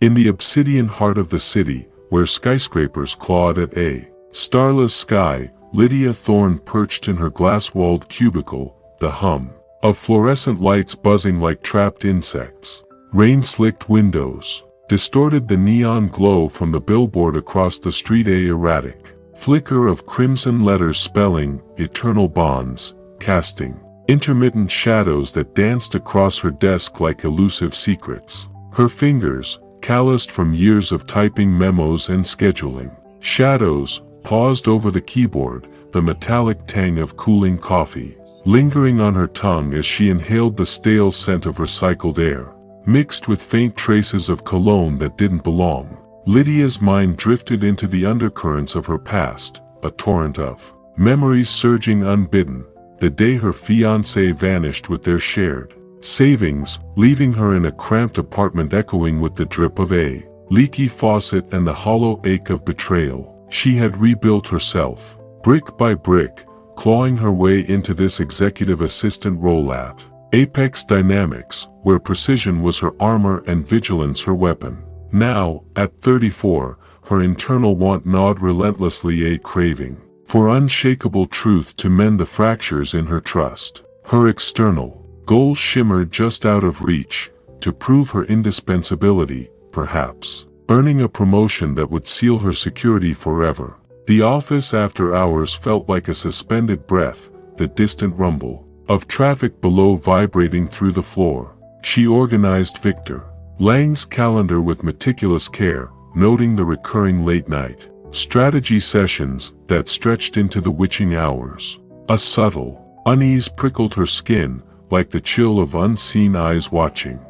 In the obsidian heart of the city, where skyscrapers clawed at a starless sky, Lydia Thorne perched in her glass-walled cubicle, the hum of fluorescent lights buzzing like trapped insects. Rain-slicked windows distorted the neon glow from the billboard across the street. A erratic flicker of crimson letters spelling "Eternal Bonds," casting intermittent shadows that danced across her desk like elusive secrets. Her fingers, calloused from years of typing memos and scheduling shadows, paused over the keyboard, the metallic tang of cooling coffee lingering on her tongue as she inhaled the stale scent of recycled air, mixed with faint traces of cologne that didn't belong. Lydia's mind drifted into the undercurrents of her past, a torrent of memories surging unbidden, the day her fiancé vanished with their shared savings, leaving her in a cramped apartment echoing with the drip of a leaky faucet and the hollow ache of betrayal. She had rebuilt herself, brick by brick, clawing her way into this executive assistant role at Apex Dynamics, where precision was her armor and vigilance her weapon. Now, at 34, her internal want gnawed relentlessly, a craving for unshakable truth to mend the fractures in her trust. Her external goal shimmered just out of reach, to prove her indispensability, perhaps earning a promotion that would seal her security forever. The office after hours felt like a suspended breath, the distant rumble of traffic below vibrating through the floor. She organized Victor Lang's calendar with meticulous care, noting the recurring late-night strategy sessions that stretched into the witching hours. A subtle unease prickled her skin, like the chill of unseen eyes watching.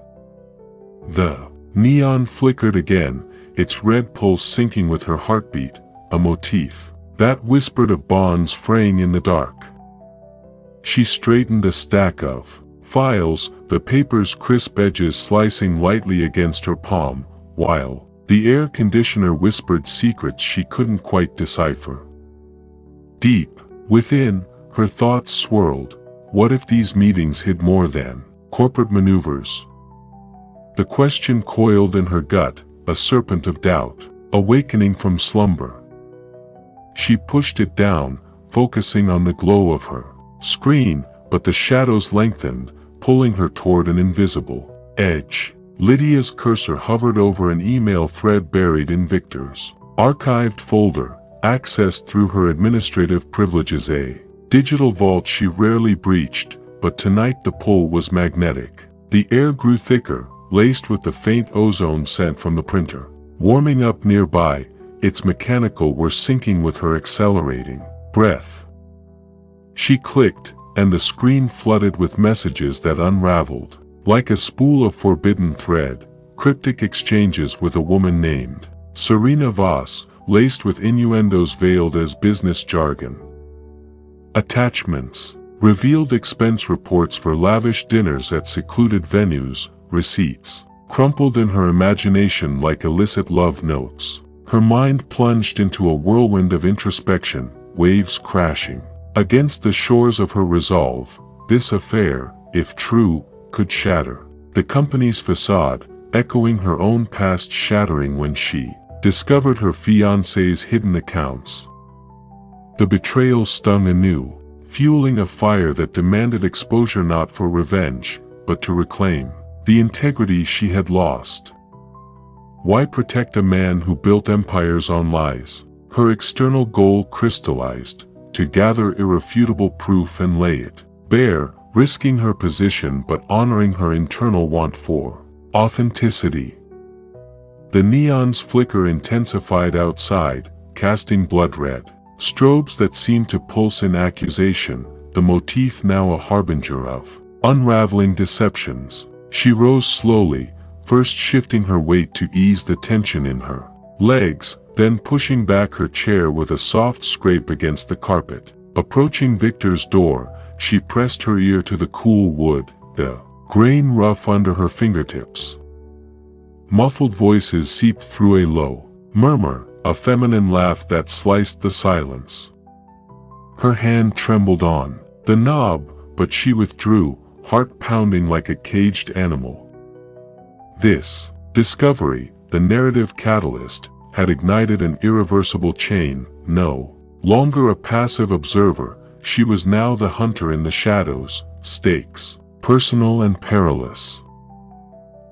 The neon flickered again, its red pulse syncing with her heartbeat, a motif that whispered of bonds fraying in the dark. She straightened a stack of files, the paper's crisp edges slicing lightly against her palm, while the air conditioner whispered secrets she couldn't quite decipher. Deep within, her thoughts swirled. What if these meetings hid more than corporate maneuvers? The question coiled in her gut, a serpent of doubt, awakening from slumber. She pushed it down, focusing on the glow of her screen, but the shadows lengthened, pulling her toward an invisible edge. Lydia's cursor hovered over an email thread buried in Victor's archived folder, accessed through her administrative privileges, a digital vault she rarely breached, but tonight the pull was magnetic. The air grew thicker, laced with the faint ozone scent from the printer. Warming up nearby, its mechanical were syncing with her accelerating breath. She clicked, and the screen flooded with messages that unraveled like a spool of forbidden thread, cryptic exchanges with a woman named Serena Voss, laced with innuendos veiled as business jargon. Attachments revealed expense reports for lavish dinners at secluded venues, receipts crumpled in her imagination like illicit love notes. Her mind plunged into a whirlwind of introspection, waves crashing against the shores of her resolve. This affair, if true, could shatter the company's facade, echoing her own past shattering when she discovered her fiancé's hidden accounts. The betrayal stung anew, fueling a fire that demanded exposure not for revenge, but to reclaim the integrity she had lost. Why protect a man who built empires on lies? Her external goal crystallized, to gather irrefutable proof and lay it bare, risking her position but honoring her internal want for authenticity. The neon's flicker intensified outside, casting blood red strobes that seemed to pulse in accusation, the motif now a harbinger of unraveling deceptions. She rose slowly, first shifting her weight to ease the tension in her legs, then pushing back her chair with a soft scrape against the carpet. Approaching Victor's door, she pressed her ear to the cool wood, the grain rough under her fingertips. Muffled voices seeped through a low murmur, a feminine laugh that sliced the silence. Her hand trembled on the knob, but she withdrew, heart pounding like a caged animal. This discovery, the narrative catalyst, had ignited an irreversible chain. No longer a passive observer, she was now the hunter in the shadows. Stakes, personal and perilous.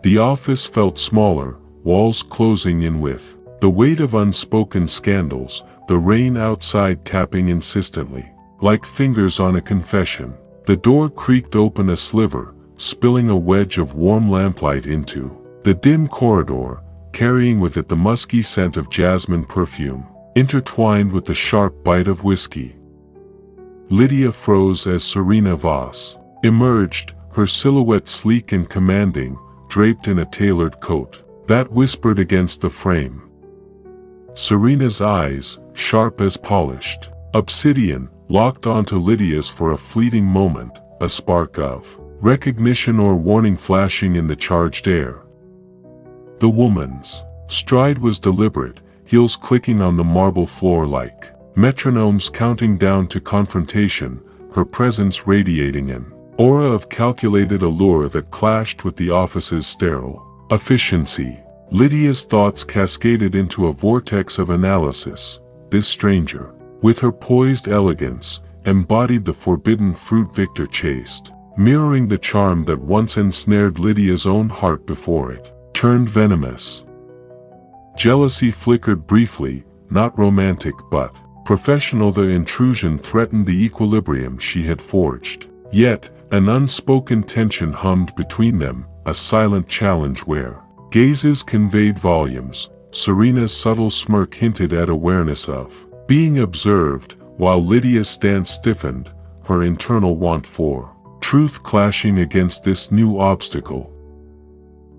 The office felt smaller, walls closing in with the weight of unspoken scandals, the rain outside tapping insistently, like fingers on a confession. The door creaked open a sliver, spilling a wedge of warm lamplight into the dim corridor, carrying with it the musky scent of jasmine perfume, intertwined with the sharp bite of whiskey. Lydia froze as Serena Voss emerged, her silhouette sleek and commanding, draped in a tailored coat that whispered against the frame. Serena's eyes, sharp as polished obsidian, locked onto Lydia's for a fleeting moment, a spark of recognition or warning flashing in the charged air. The woman's stride was deliberate, heels clicking on the marble floor like metronomes counting down to confrontation, her presence radiating an aura of calculated allure that clashed with the office's sterile efficiency. Lydia's thoughts cascaded into a vortex of analysis. This stranger, with her poised elegance, embodied the forbidden fruit Victor chased, mirroring the charm that once ensnared Lydia's own heart before it turned venomous. Jealousy flickered briefly, not romantic but professional. The intrusion threatened the equilibrium she had forged. Yet, an unspoken tension hummed between them, a silent challenge where gazes conveyed volumes. Serena's subtle smirk hinted at awareness of being observed, while Lydia's stance stiffened, her internal want for truth clashing against this new obstacle.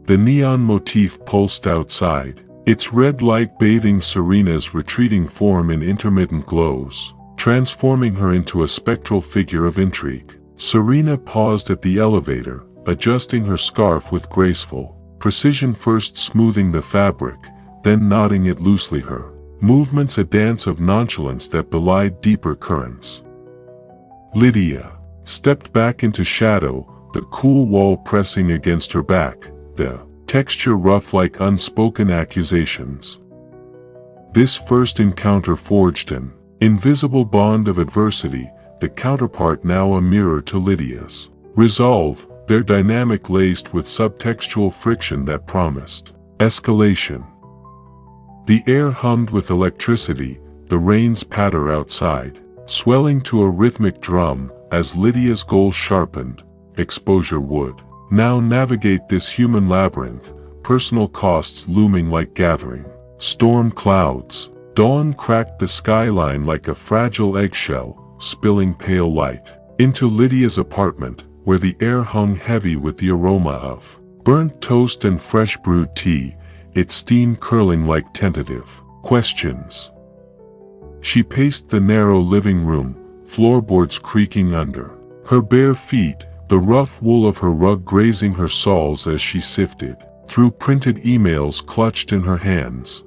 The neon motif pulsed outside, its red light bathing Serena's retreating form in intermittent glows, transforming her into a spectral figure of intrigue. Serena paused at the elevator, adjusting her scarf with graceful precision, first smoothing the fabric, then knotting it loosely, her movements a dance of nonchalance that belied deeper currents. Lydia stepped back into shadow, the cool wall pressing against her back, the texture rough like unspoken accusations. This first encounter forged an invisible bond of adversity, the counterpart now a mirror to Lydia's resolve, their dynamic laced with subtextual friction that promised escalation. The air hummed with electricity, the rain's patter outside, swelling to a rhythmic drum, as Lydia's goal sharpened. Exposure would now navigate this human labyrinth, personal costs looming like gathering storm clouds. Dawn cracked the skyline like a fragile eggshell, spilling pale light into Lydia's apartment, where the air hung heavy with the aroma of burnt toast and fresh brewed tea, its steam curling like tentative questions. She paced the narrow living room, floorboards creaking under her bare feet, the rough wool of her rug grazing her soles as she sifted through printed emails clutched in her hands.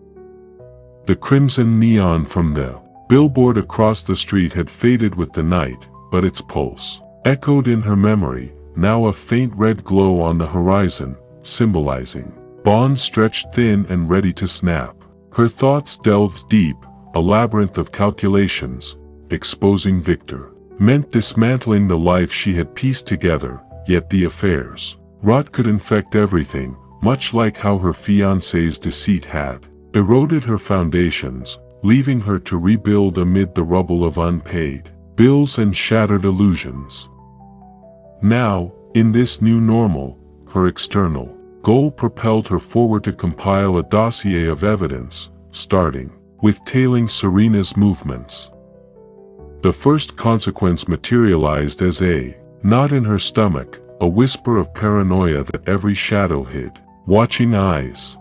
The crimson neon from the billboard across the street had faded with the night, but its pulse echoed in her memory, now a faint red glow on the horizon, symbolizing bonds stretched thin and ready to snap. Her thoughts delved deep, a labyrinth of calculations. Exposing Victor meant dismantling the life she had pieced together, yet the affair's rot could infect everything, much like how her fiancé's deceit had eroded her foundations, leaving her to rebuild amid the rubble of unpaid bills and shattered illusions. Now, in this new normal, her external goal propelled her forward to compile a dossier of evidence, starting with tailing Serena's movements. The first consequence materialized as a knot in her stomach, a whisper of paranoia that every shadow hid watching eyes.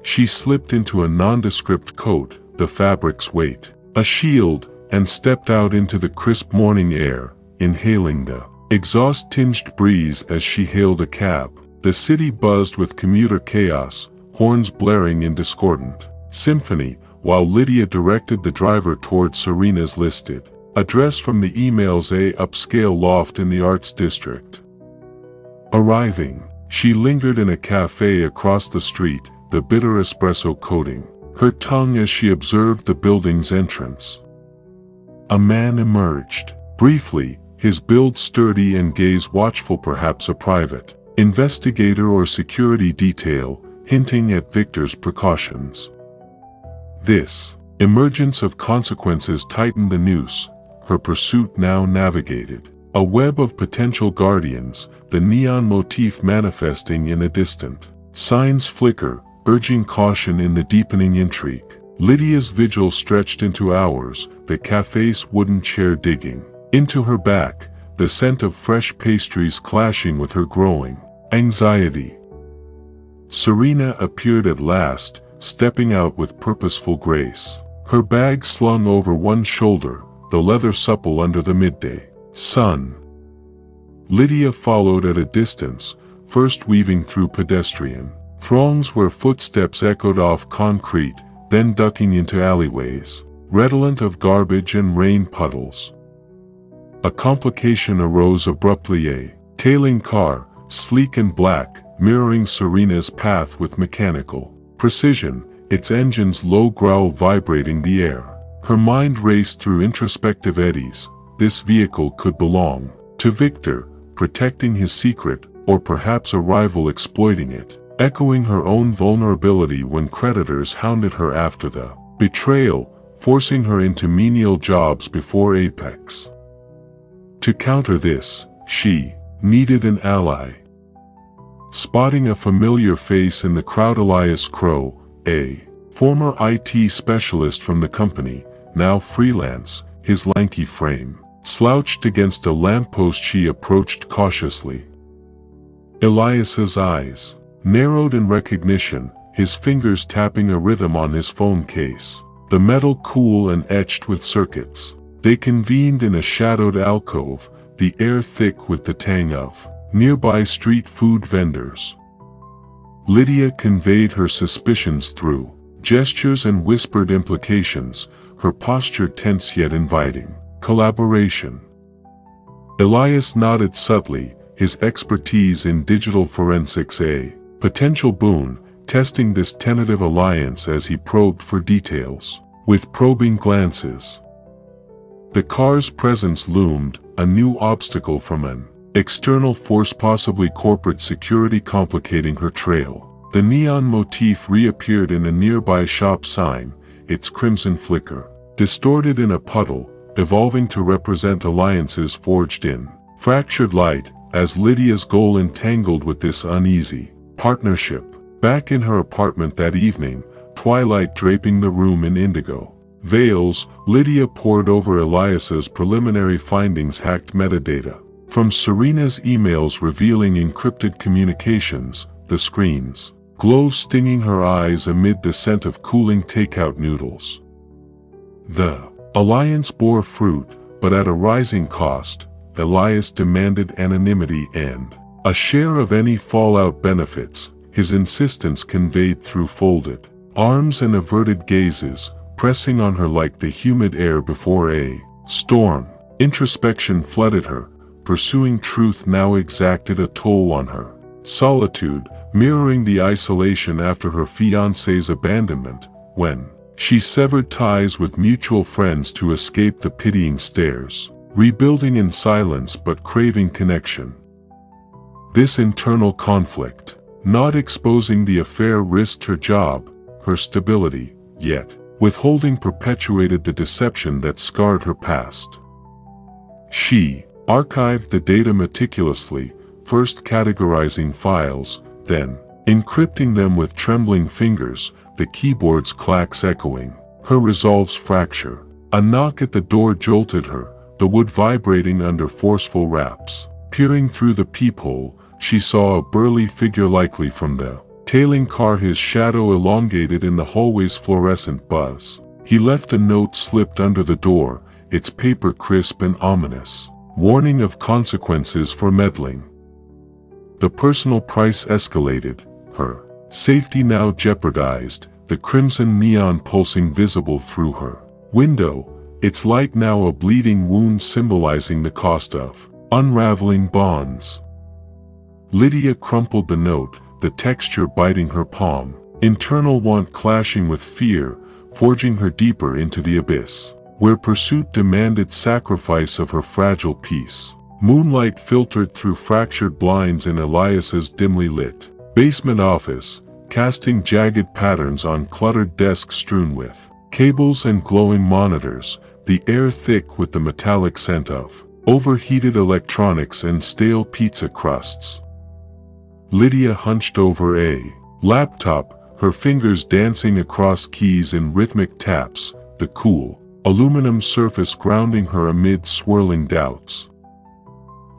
She slipped into a nondescript coat, the fabric's weight a shield, and stepped out into the crisp morning air, inhaling the exhaust-tinged breeze as she hailed a cab. The city buzzed with commuter chaos, horns blaring in discordant symphony, while Lydia directed the driver toward Serena's listed address from the email's a upscale loft in the Arts District. Arriving, she lingered in a cafe across the street, the bitter espresso coating her tongue as she observed the building's entrance. A man emerged. Briefly, his build sturdy and gaze watchful, perhaps a private investigator or security detail, hinting at Victor's precautions. This emergence of consequences tightened the noose her pursuit now navigated. A web of potential guardians, the neon motif manifesting in a distant sign's flicker, urging caution in the deepening intrigue. Lydia's vigil stretched into hours, the cafe's wooden chair digging into her back, the scent of fresh pastries clashing with her growing anxiety. Serena appeared at last, stepping out with purposeful grace. Her bag slung over one shoulder, the leather supple under the midday sun. Lydia followed at a distance, first weaving through pedestrian throngs where footsteps echoed off concrete, then ducking into alleyways, redolent of garbage and rain puddles. A complication arose abruptly. A tailing car, sleek and black, mirroring Serena's path with mechanical precision, its engine's low growl vibrating the air. Her mind raced through introspective eddies. This vehicle could belong to Victor, protecting his secret, or perhaps a rival exploiting it, echoing her own vulnerability when creditors hounded her after the betrayal, forcing her into menial jobs before apex. To counter this, she needed an ally. Spotting a familiar face in the crowd, Elias Crow, a former IT specialist from the company, now freelance, his lanky frame slouched against a lamppost, she approached cautiously. Elias's eyes narrowed in recognition, his fingers tapping a rhythm on his phone case, the metal cool and etched with circuits. They convened in a shadowed alcove, the air thick with the tang of nearby street food vendors. Lydia conveyed her suspicions through gestures and whispered implications, her posture tense yet inviting collaboration. Elias nodded subtly, his expertise in digital forensics a potential boon, testing this tentative alliance as he probed for details with probing glances. The car's presence loomed, a new obstacle from an external force, possibly corporate security, complicating her trail. The neon motif reappeared in a nearby shop sign, its crimson flicker distorted in a puddle, evolving to represent alliances forged in fractured light, as Lydia's goal entangled with this uneasy partnership. Back in her apartment that evening, twilight draping the room in indigo veils, Lydia pored over Elias's preliminary findings, hacked metadata from Serena's emails revealing encrypted communications, the screen's glow stinging her eyes amid the scent of cooling takeout noodles. The alliance bore fruit, but at a rising cost. Elias demanded anonymity and a share of any fallout benefits, his insistence conveyed through folded arms and averted gazes, pressing on her like the humid air before a storm. Introspection flooded her, pursuing truth now exacted a toll on her. Solitude, mirroring the isolation after her fiancé's abandonment, when she severed ties with mutual friends to escape the pitying stares, rebuilding in silence but craving connection. This internal conflict, not exposing the affair, risked her job, her stability, yet withholding perpetuated the deception that scarred her past. She archived the data meticulously, first categorizing files, then encrypting them with trembling fingers, the keyboard's clacks echoing her resolve's fracture. A knock at the door jolted her, the wood vibrating under forceful raps. Peering through the peephole, she saw a burly figure, likely from the tailing car, his shadow elongated in the hallway's fluorescent buzz. He left a note slipped under the door, its paper crisp and ominous, warning of consequences for meddling. The personal price escalated, her safety now jeopardized, the crimson neon pulsing visible through her window, its light now a bleeding wound symbolizing the cost of unraveling bonds. Lydia crumpled the note, the texture biting her palm. internal want clashing with fear, forging her deeper into the abyss, where pursuit demanded sacrifice of her fragile peace. Moonlight filtered through fractured blinds in Elias's dimly lit basement office, casting jagged patterns on cluttered desks strewn with cables and glowing monitors, the air thick with the metallic scent of overheated electronics and stale pizza crusts. Lydia hunched over a laptop, her fingers dancing across keys in rhythmic taps, the cool, aluminum surface grounding her amid swirling doubts.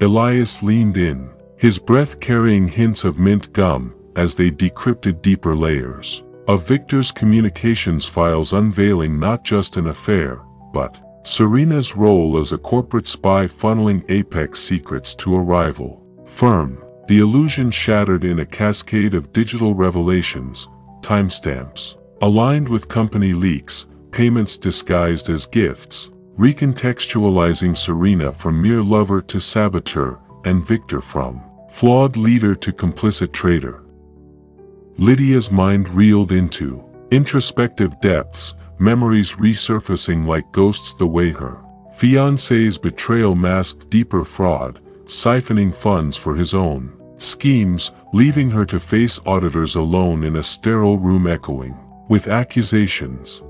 Elias leaned in, his breath carrying hints of mint gum, as they decrypted deeper layers of Victor's communications files, unveiling not just an affair, but Serena's role as a corporate spy funneling Apex secrets to a rival firm. The illusion shattered in a cascade of digital revelations, timestamps aligned with company leaks, payments disguised as gifts, recontextualizing Serena from mere lover to saboteur, and Victor from flawed leader to complicit traitor. Lydia's mind reeled into introspective depths, memories resurfacing like ghosts the way her fiancé's betrayal masked deeper fraud, siphoning funds for his own schemes, leaving her to face auditors alone in a sterile room echoing with accusations.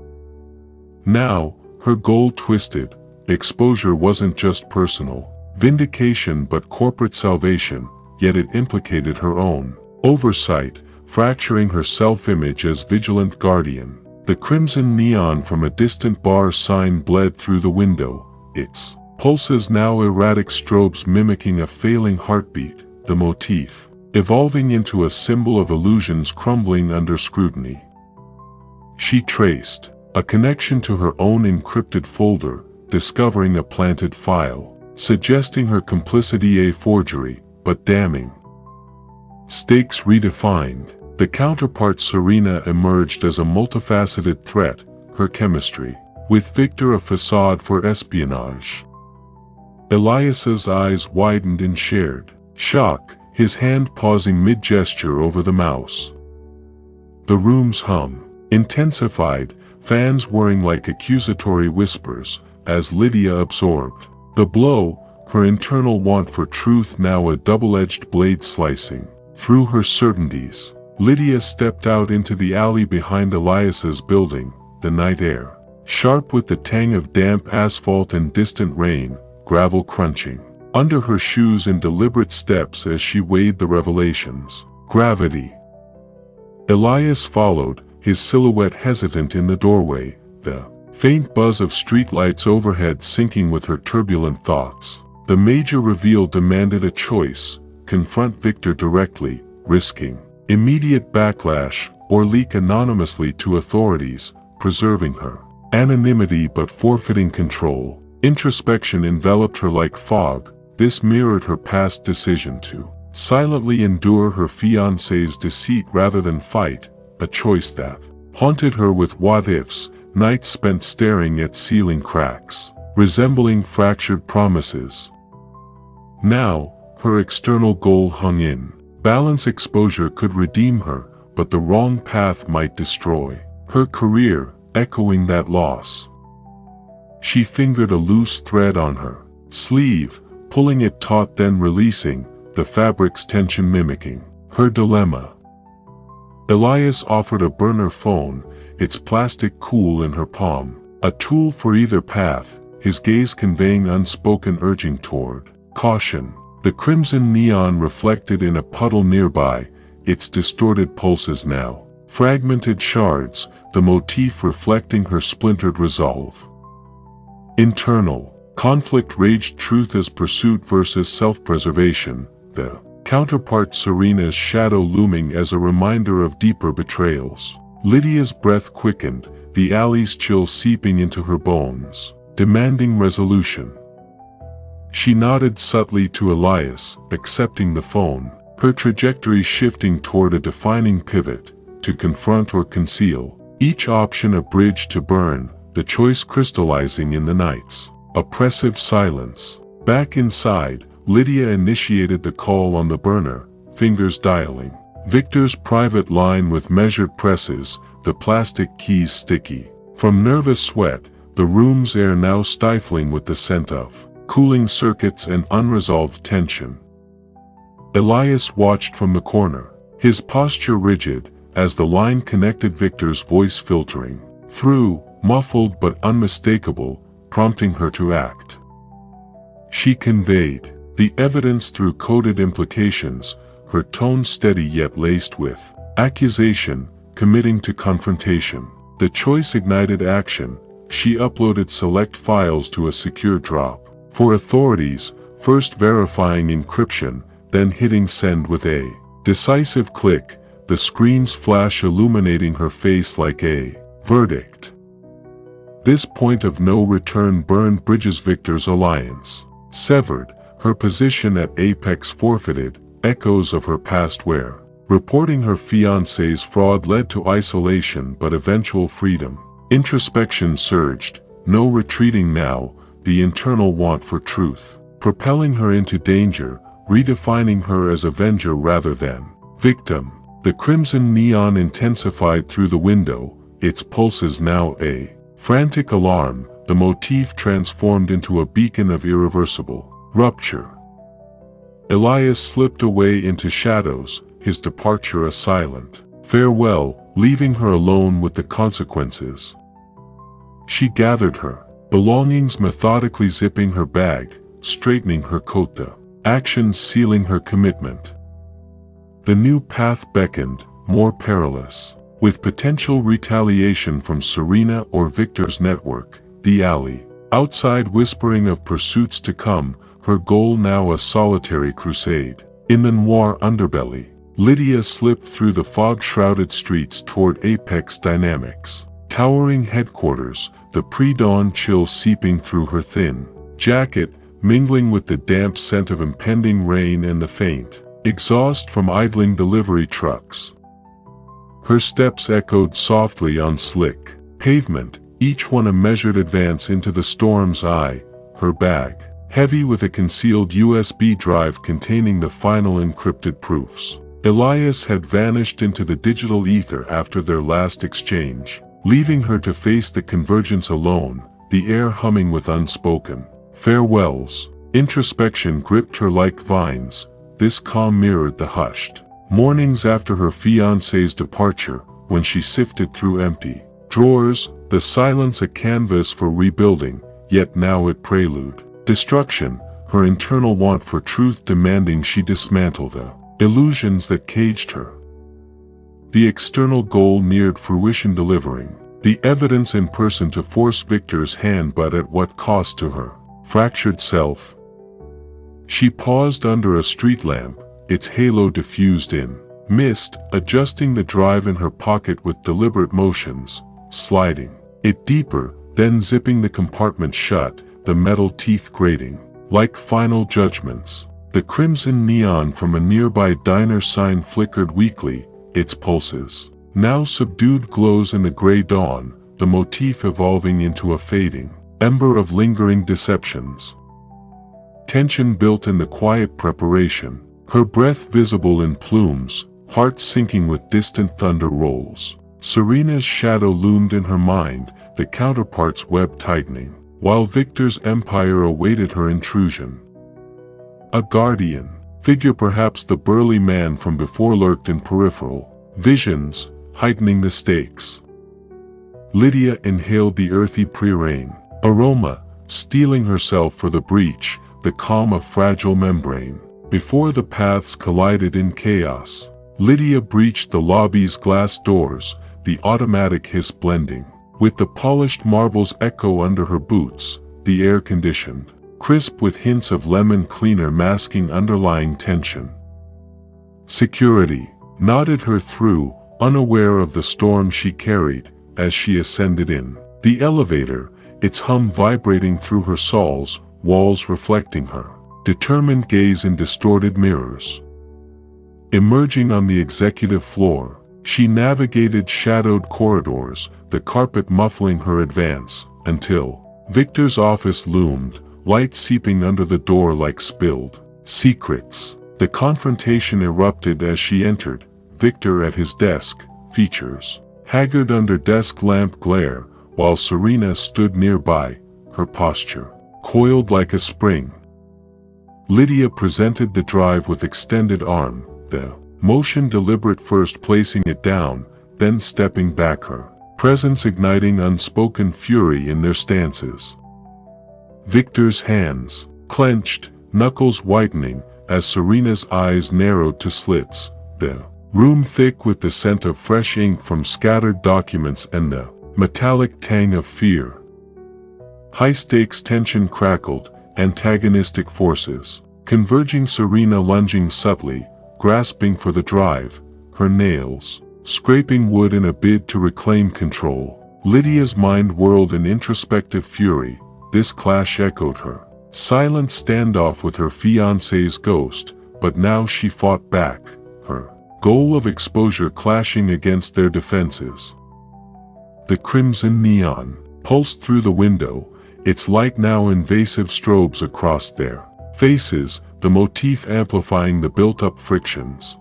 Now, her goal twisted. Exposure wasn't just personal vindication but corporate salvation, yet it implicated her own oversight, fracturing her self-image as vigilant guardian. The crimson neon from a distant bar sign bled through the window, its pulses now erratic strobes mimicking a failing heartbeat, the motif evolving into a symbol of illusions crumbling under scrutiny. She traced a connection to her own encrypted folder, discovering a planted file, suggesting her complicity, a forgery, but damning. Stakes redefined. The counterpart Serena emerged as a multifaceted threat, her chemistry with Victor a facade for espionage. Elias's eyes widened in shared shock, his hand pausing mid-gesture over the mouse. The room's hum intensified, fans whirring like accusatory whispers, as Lydia absorbed the blow, her internal want for truth now a double-edged blade slicing through her certainties. Lydia stepped out into the alley behind Elias's building, the night air sharp with the tang of damp asphalt and distant rain, gravel crunching under her shoes in deliberate steps as she weighed the revelations. Gravity. Elias followed, his silhouette hesitant in the doorway, the faint buzz of streetlights overhead syncing with her turbulent thoughts. The major reveal demanded a choice: confront Victor directly, risking immediate backlash, or leak anonymously to authorities, preserving her anonymity but forfeiting control. Introspection enveloped her like fog. This mirrored her past decision to silently endure her fiancé's deceit rather than fight, a choice that haunted her with what-ifs, nights spent staring at ceiling cracks, resembling fractured promises. Now, her external goal hung in balance. Exposure could redeem her, but the wrong path might destroy her career, echoing that loss. She fingered a loose thread on her sleeve, pulling it taut then releasing, the fabric's tension mimicking her dilemma. Elias offered a burner phone, its plastic cool in her palm, a tool for either path, his gaze conveying unspoken urging toward caution. The crimson neon reflected in a puddle nearby, its distorted pulses now fragmented shards, the motif reflecting her splintered resolve. Internal conflict raged, truth as pursuit versus self-preservation, the counterpart Serena's shadow looming as a reminder of deeper betrayals. Lydia's breath quickened, the alley's chill seeping into her bones, demanding resolution. She nodded subtly to Elias, accepting the phone, her trajectory shifting toward a defining pivot, to confront or conceal, each option a bridge to burn, the choice crystallizing in the night's oppressive silence. Back inside, Lydia initiated the call on the burner, fingers dialing Victor's private line with measured presses, the plastic keys sticky. From nervous sweat, the room's air now stifling with the scent of cooling circuits and unresolved tension. Elias watched from the corner, his posture rigid, as the line connected, Victor's voice filtering through, muffled but unmistakable, prompting her to act. She conveyed the evidence through coded implications, her tone steady yet laced with accusation, committing to confrontation. The choice ignited action. She uploaded select files to a secure drop. For authorities, first verifying encryption, then hitting send with a decisive click, the screen's flash illuminating her face like a verdict. This point of no return burned bridges. Victor's alliance severed, her position at Apex forfeited, echoes of her past where reporting her fiancé's fraud led to isolation but eventual freedom. Introspection surged, no retreating now, the internal want for truth, propelling her into danger, redefining her as avenger rather than victim. The crimson neon intensified through the window, its pulses now a frantic alarm, the motif transformed into a beacon of irreversible rupture. Elias slipped away into shadows, his departure a silent farewell, leaving her alone with the consequences. She gathered her belongings, methodically zipping her bag, straightening her coat, the actions sealing her commitment. The new path beckoned, more perilous, with potential retaliation from Serena or Victor's network, the alley outside whispering of pursuits to come, her goal now a solitary crusade. In the noir underbelly, Lydia slipped through the fog-shrouded streets toward Apex Dynamics' towering headquarters, the pre-dawn chill seeping through her thin jacket, mingling with the damp scent of impending rain and the faint exhaust from idling delivery trucks. Her steps echoed softly on slick pavement, each one a measured advance into the storm's eye, her bag heavy with a concealed USB drive containing the final encrypted proofs. Elias had vanished into the digital ether after their last exchange, leaving her to face the convergence alone, the air humming with unspoken farewells. Introspection gripped her like vines, this calm mirrored the hushed mornings after her fiancé's departure, when she sifted through empty drawers, the silence a canvas for rebuilding, yet now it prelude destruction, her internal want for truth demanding she dismantle the illusions that caged her. The external goal neared fruition, delivering the evidence in person to force Victor's hand, but at what cost to her fractured self? She paused under a street lamp, its halo diffused in mist, adjusting the drive in her pocket with deliberate motions, sliding it deeper, then zipping the compartment shut, the metal teeth grating like final judgments. The crimson neon from a nearby diner sign flickered weakly, its pulses now subdued glows in the gray dawn, the motif evolving into a fading ember of lingering deceptions. Tension built in the quiet preparation, her breath visible in plumes, heart sinking with distant thunder rolls. Serena's shadow loomed in her mind, the counterpart's web tightening, while Victor's empire awaited her intrusion. A guardian figure, perhaps the burly man from before, lurked in peripheral visions, heightening the stakes. Lydia inhaled the earthy pre-rain aroma, steeling herself for the breach, the calm of fragile membrane. Before the paths collided in chaos, Lydia breached the lobby's glass doors, the automatic hiss blending with the polished marble's echo under her boots, the air conditioned crisp with hints of lemon cleaner masking underlying tension. Security nodded her through, unaware of the storm she carried, as she ascended in the elevator, its hum vibrating through her soles, walls reflecting her determined gaze in distorted mirrors. Emerging on the executive floor, she navigated shadowed corridors, the carpet muffling her advance, until Victor's office loomed, light seeping under the door like spilled secrets. The confrontation erupted as she entered, Victor at his desk, features. Haggard under desk lamp glare, while Serena stood nearby, her posture coiled like a spring. Lydia presented the drive with extended arm, the motion deliberate, first placing it down, then stepping back, her presence igniting unspoken fury in their stances. Victor's hands clenched, knuckles whitening, as Serena's eyes narrowed to slits, the room thick with the scent of fresh ink from scattered documents and the metallic tang of fear. High-stakes tension crackled, antagonistic forces converging, Serena lunging subtly, grasping for the drive, her nails scraping wood in a bid to reclaim control. Lydia's mind whirled in introspective fury. This clash echoed her silent standoff with her fiancé's ghost, but now she fought back, her goal of exposure clashing against their defenses. The crimson neon pulsed through the window, its light now invasive strobes across their faces, the motif amplifying the built-up frictions.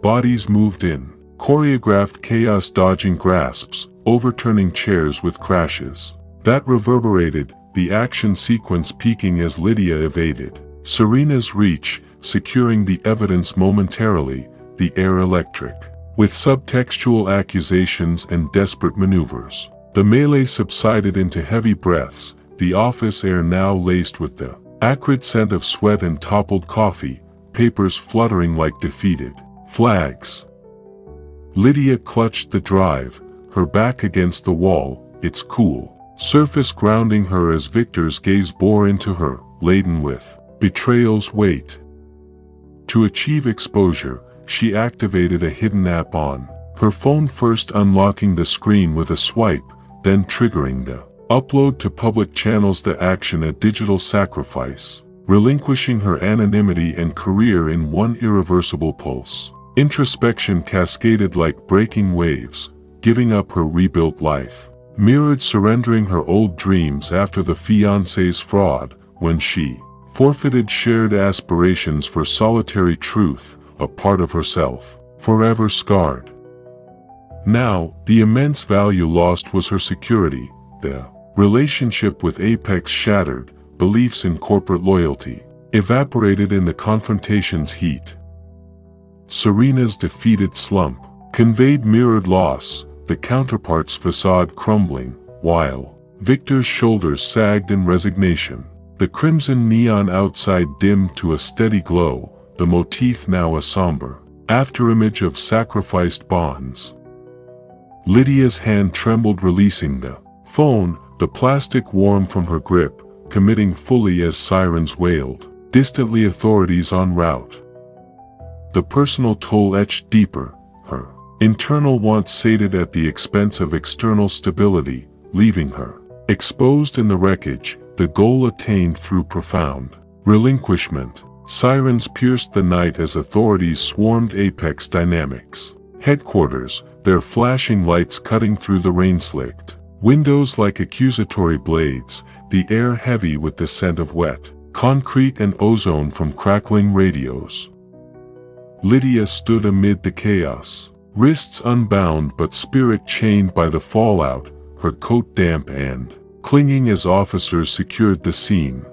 Bodies moved in choreographed chaos, dodging grasps, overturning chairs with crashes that reverberated, the action sequence peaking as Lydia evaded Serena's reach, securing the evidence momentarily, the air electric. With subtextual accusations and desperate maneuvers, the melee subsided into heavy breaths, the office air now laced with the acrid scent of sweat and toppled coffee, papers fluttering like defeated flags. Lydia clutched the drive, her back against the wall, its cool surface grounding her as Victor's gaze bore into her, laden with betrayal's weight. To achieve exposure, she activated a hidden app on her phone, first unlocking the screen with a swipe, then triggering the upload to public channels, the action a digital sacrifice, relinquishing her anonymity and career in one irreversible pulse. Introspection cascaded like breaking waves, giving up her rebuilt life. Mirrored, surrendering her old dreams after the fiancé's fraud, when she forfeited shared aspirations for solitary truth, a part of herself, forever scarred. Now, the immense value lost was her security, the relationship with Apex shattered, beliefs in corporate loyalty evaporated in the confrontation's heat. Serena's defeated slump conveyed mirrored loss, the counterpart's facade crumbling, while Victor's shoulders sagged in resignation. The crimson neon outside dimmed to a steady glow, the motif now a somber afterimage of sacrificed bonds. Lydia's hand trembled, releasing the phone, the plastic warm from her grip, committing fully as sirens wailed distantly, authorities en route. The personal toll etched deeper, her internal wants sated at the expense of external stability, leaving her exposed in the wreckage, the goal attained through profound relinquishment. Sirens pierced the night as authorities swarmed Apex Dynamics headquarters, their flashing lights cutting through the rain-slicked windows like accusatory blades, the air heavy with the scent of wet concrete and ozone from crackling radios. Lydia stood amid the chaos, wrists unbound but spirit chained by the fallout, her coat damp and clinging as officers secured the scene.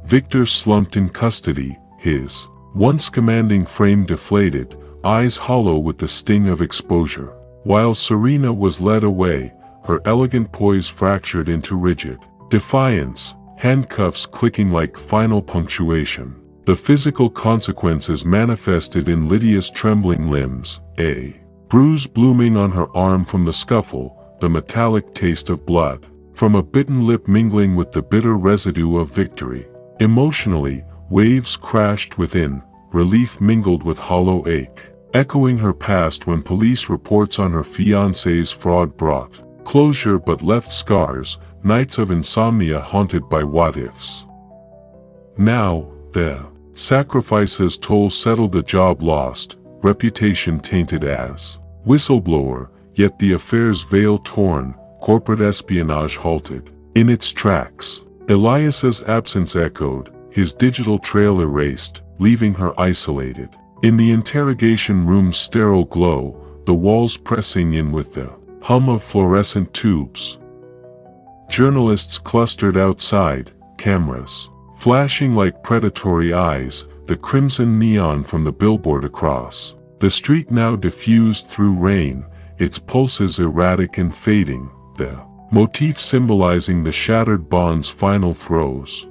Victor slumped in custody, his once commanding frame deflated, eyes hollow with the sting of exposure, while Serena was led away, her elegant poise fractured into rigid defiance, handcuffs clicking like final punctuation. The physical consequences manifested in Lydia's trembling limbs, a bruise blooming on her arm from the scuffle, the metallic taste of blood from a bitten lip mingling with the bitter residue of victory. Emotionally, waves crashed within, relief mingled with hollow ache, echoing her past when police reports on her fiancé's fraud brought closure but left scars, nights of insomnia haunted by what-ifs. Now, the sacrifice's toll settled, the job lost, reputation tainted as whistleblower, yet the affair's veil torn, corporate espionage halted in its tracks. Elias's absence echoed, his digital trail erased, leaving her isolated. In the interrogation room's sterile glow, the walls pressing in with the hum of fluorescent tubes. Journalists clustered outside, cameras flashing like predatory eyes, the crimson neon from the billboard across the street now diffused through rain, its pulses erratic and fading, the motif symbolizing the shattered bond's final throes.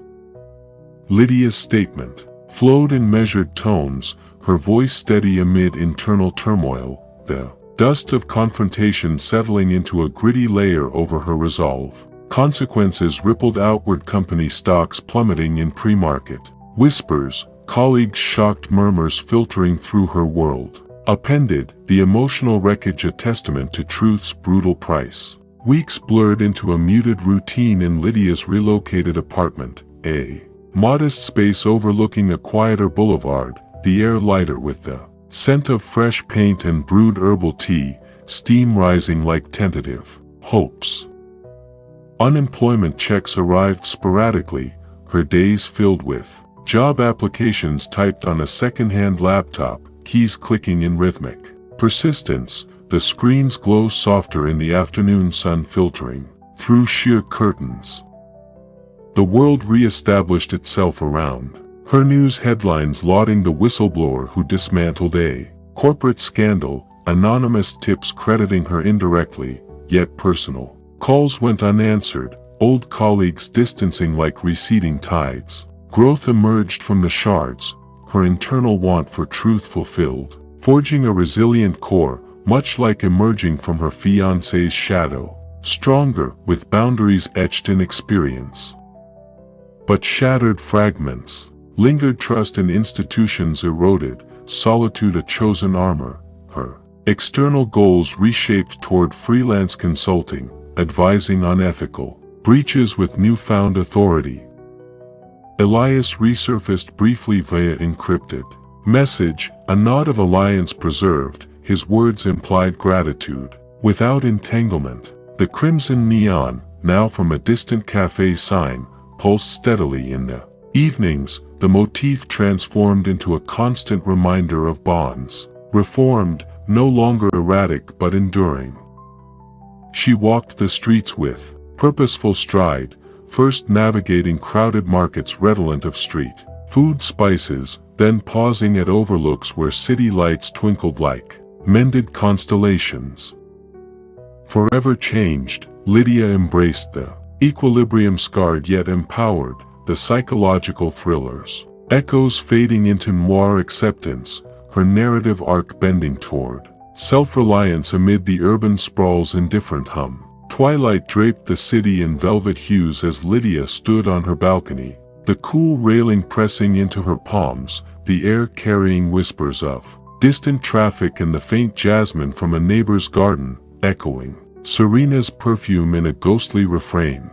Lydia's statement flowed in measured tones, her voice steady amid internal turmoil, the dust of confrontation settling into a gritty layer over her resolve. Consequences rippled outward, company stocks plummeting in pre-market. Whispers, colleagues' shocked murmurs filtering through her world. Appended, the emotional wreckage, a testament to truth's brutal price. Weeks blurred into a muted routine in Lydia's relocated apartment, a modest space overlooking a quieter boulevard, the air lighter with the scent of fresh paint and brewed herbal tea, steam rising like tentative hopes. Unemployment checks arrived sporadically, her days filled with job applications typed on a second-hand laptop, keys clicking in rhythmic persistence, the screen's glow softer in the afternoon sun filtering through sheer curtains. The world re-established itself around her, news headlines lauding the whistleblower who dismantled a corporate scandal, anonymous tips crediting her indirectly, yet personal calls went unanswered, old colleagues distancing like receding tides. Growth emerged from the shards, her internal want for truth fulfilled, forging a resilient core, much like emerging from her fiancé's shadow, stronger, with boundaries etched in experience. But shattered fragments lingered, trust in institutions eroded, solitude a chosen armor, her external goals reshaped toward freelance consulting, advising on ethical breaches with newfound authority. Elias resurfaced briefly via encrypted message, a nod of alliance preserved, his words implied gratitude. Without entanglement, the crimson neon, now from a distant cafe sign, pulsed steadily in the evenings, the motif transformed into a constant reminder of bonds, reformed, no longer erratic but enduring. She walked the streets with purposeful stride, first navigating crowded markets redolent of street food spices, then pausing at overlooks where city lights twinkled like mended constellations. Forever changed, Lydia embraced the equilibrium, scarred yet empowered, the psychological thrillers, echoes fading into noir acceptance, her narrative arc bending toward self-reliance amid the urban sprawl's indifferent hum. Twilight draped the city in velvet hues as Lydia stood on her balcony, the cool railing pressing into her palms, the air carrying whispers of distant traffic and the faint jasmine from a neighbor's garden, echoing Serena's perfume in a ghostly refrain.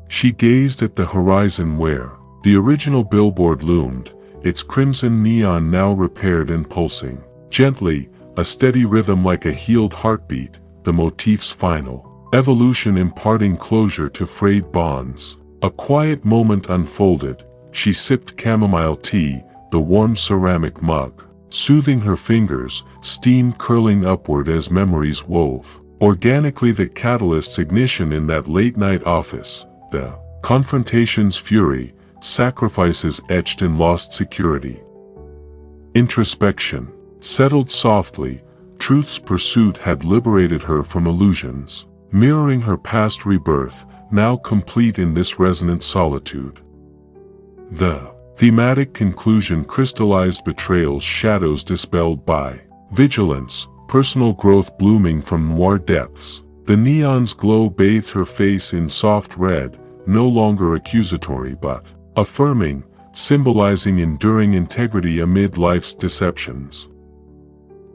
She gazed at the horizon where the original billboard loomed, its crimson neon now repaired and pulsing gently, a steady rhythm like a healed heartbeat, the motif's final evolution imparting closure to frayed bonds. A quiet moment unfolded, she sipped chamomile tea, the warm ceramic mug soothing her fingers, steam curling upward as memories wove organically the catalyst's ignition in that late-night office, the confrontation's fury, sacrifices etched in lost security. Introspection settled softly, truth's pursuit had liberated her from illusions, mirroring her past rebirth, now complete in this resonant solitude. The thematic conclusion crystallized, betrayal's shadows dispelled by vigilance, personal growth blooming from noir depths. The neon's glow bathed her face in soft red, no longer accusatory but affirming, symbolizing enduring integrity amid life's deceptions.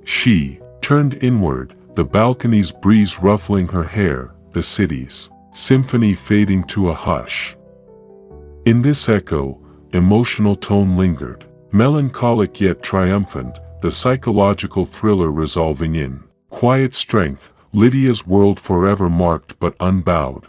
She turned inward, the balcony's breeze ruffling her hair, the city's symphony fading to a hush. In this echo, emotional tone lingered, melancholic yet triumphant, the psychological thriller resolving in quiet strength, Lydia's world forever marked but unbowed.